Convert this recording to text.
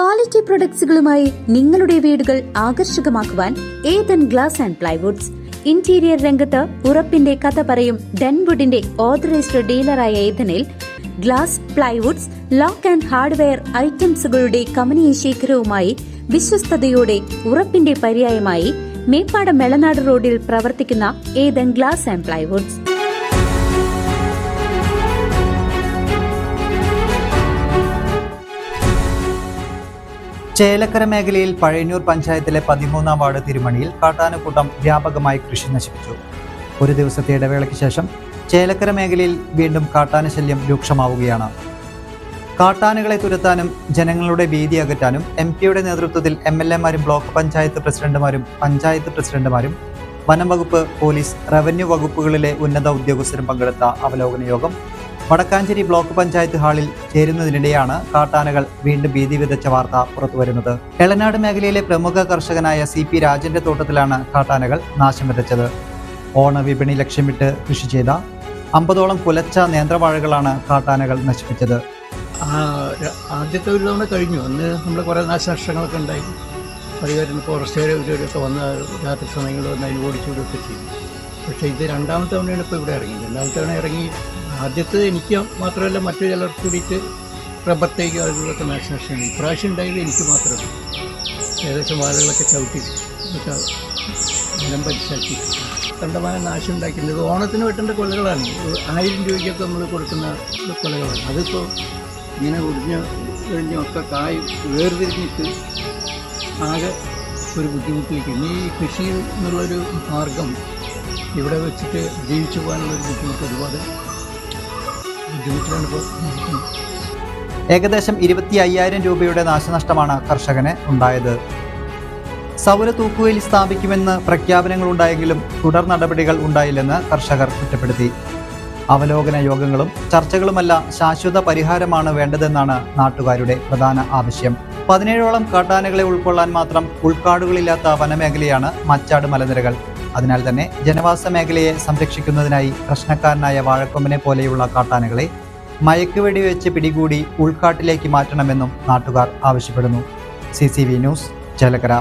Quality പ്രൊഡക്ട്സുകളുമായി നിങ്ങളുടെ വീടുകൾ ആകർഷകമാക്കുവാൻ Ethan glass and plywoods. Interior രംഗത്ത് ഉറപ്പിന്റെ കഥ പറയും ഡെൻവുഡിന്റെ ഓതറൈസ്ഡ് ഡീലറായ ഏതനിൽ glass, plywoods, lock and hardware ഐറ്റംസുകളുടെ കമനീയ ശേഖരവുമായി വിശ്വസ്തയോടെ ഉറപ്പിന്റെ പര്യായമായി മേപ്പാടം മെളനാട് റോഡിൽ പ്രവർത്തിക്കുന്ന Ethan glass and plywoods. Chelakkara മേഖലയിൽ പഴയന്നൂർ പഞ്ചായത്തിലെ 13-ാം വാർഡ് തിരുമണിയിൽ കാട്ടാനക്കൂട്ടം വ്യാപകമായി കൃഷി നശിപ്പിച്ചു. ഒരു ദിവസത്തെ ഇടവേളയ്ക്ക് ശേഷം ചേലക്കര മേഖലയിൽ വീണ്ടും കാട്ടാനശല്യം രൂക്ഷമാവുകയാണ്. കാട്ടാനകളെ തുരത്താനും ജനങ്ങളുടെ ഭീതി അകറ്റാനും MPയുടെ നേതൃത്വത്തിൽ MLAമാരും ബ്ലോക്ക് പഞ്ചായത്ത് പ്രസിഡന്റുമാരും പഞ്ചായത്ത് പ്രസിഡന്റുമാരും വനം വകുപ്പ്, പോലീസ്, റവന്യൂ വകുപ്പുകളിലെ ഉന്നത ഉദ്യോഗസ്ഥരും പങ്കെടുത്ത അവലോകന യോഗം വടക്കാഞ്ചേരി ബ്ലോക്ക് പഞ്ചായത്ത് ഹാളിൽ ചേരുന്നതിനിടെയാണ് കാട്ടാനകൾ വീണ്ടും ഭീതി വിതച്ച വാർത്ത പുറത്തുവരുന്നത്. എളനാട് മേഖലയിലെ പ്രമുഖ കർഷകനായ CP രാജന്റെ തോട്ടത്തിലാണ് കാട്ടാനകൾ നാശം വിതച്ചത്. ഓണവിപണി ലക്ഷ്യമിട്ട് കൃഷി ചെയ്ത 50ഓളം കുലച്ച നേന്ത്രവാഴകളാണ് കാട്ടാനകൾ നശിപ്പിച്ചത്. ആദ്യത്തെ ഒരു തവണ കഴിഞ്ഞു. അന്ന് നമ്മൾ കുറേ നാശനഷ്ടങ്ങളൊക്കെ ഉണ്ടായി. അതുകാരണം ഫോറസ്റ്റുകാരൊക്കെ വന്ന് രാത്രി സമയങ്ങളിൽ വന്ന് അതിന് ഓടിച്ചുകൊടുക്കെ ചെയ്യും. പക്ഷേ ഇത് രണ്ടാമത്തെ തവണയാണ് ഇപ്പോൾ ഇവിടെ ഇറങ്ങി. രണ്ടാമത്തെ തവണ ഇറങ്ങി ആദ്യത്തെ എനിക്ക് മാത്രമല്ല മറ്റു ചിലർക്ക് കൂടിയിട്ട് റബ്ബർ ആളുകളൊക്കെ നാശനഷ്ടമാണ്. ഇപ്രാവശ്യം ഉണ്ടായത് എനിക്ക് മാത്രമല്ല. ഏകദേശം വാഴകളൊക്കെ ചവിട്ടി നിലം പരിശാക്കി കണ്ടമാനം നാശം ഉണ്ടാക്കിയിട്ടുണ്ട്. ഓണത്തിന് വെട്ടേണ്ട കൊലകളാണ്. 1000 രൂപയ്ക്കൊക്കെ നമ്മൾ കൊടുക്കുന്ന കൊലകളാണ്. അതിപ്പോൾ ഇങ്ങനെ കഴിഞ്ഞൊക്കെ കായ് വേർതിരിഞ്ഞിട്ട് ആകെ ഒരു ബുദ്ധിമുട്ടിലേക്ക്. ഇനി ഈ കൃഷി എന്നുള്ളൊരു മാർഗം ഇവിടെ വെച്ചിട്ട് ജീവിച്ചു പോകാനുള്ളൊരു ബുദ്ധിമുട്ട് ഒരുപാട് ബുദ്ധിമുട്ടിലാണ് ഇപ്പോൾ. ഏകദേശം 25,000 രൂപയുടെ നാശനഷ്ടമാണ് കർഷകന് ഉണ്ടായത്. സൗര തൂക്കുവേലി സ്ഥാപിക്കുമെന്ന് പ്രഖ്യാപനങ്ങളുണ്ടായെങ്കിലും തുടർ നടപടികൾ ഉണ്ടായില്ലെന്ന് കർഷകർ കുറ്റപ്പെടുത്തി. അവലോകന യോഗങ്ങളും ചർച്ചകളുമല്ല, ശാശ്വത പരിഹാരമാണ് വേണ്ടതെന്നാണ് നാട്ടുകാരുടെ പ്രധാന ആവശ്യം. 17ഓളം കാട്ടാനകളെ ഉൾക്കൊള്ളാൻ മാത്രം ഉൾക്കാടുകളില്ലാത്ത വനമേഖലയാണ് മച്ചാട് മലനിരകൾ. അതിനാൽ തന്നെ ജനവാസ മേഖലയെ സംരക്ഷിക്കുന്നതിനായി പ്രശ്നക്കാരനായ വാഴക്കൊമ്പനെ പോലെയുള്ള കാട്ടാനകളെ മയക്കുവെടി വെച്ച് പിടികൂടി ഉൾക്കാട്ടിലേക്ക് മാറ്റണമെന്നും നാട്ടുകാർ ആവശ്യപ്പെടുന്നു. CCV news, Chelakkara.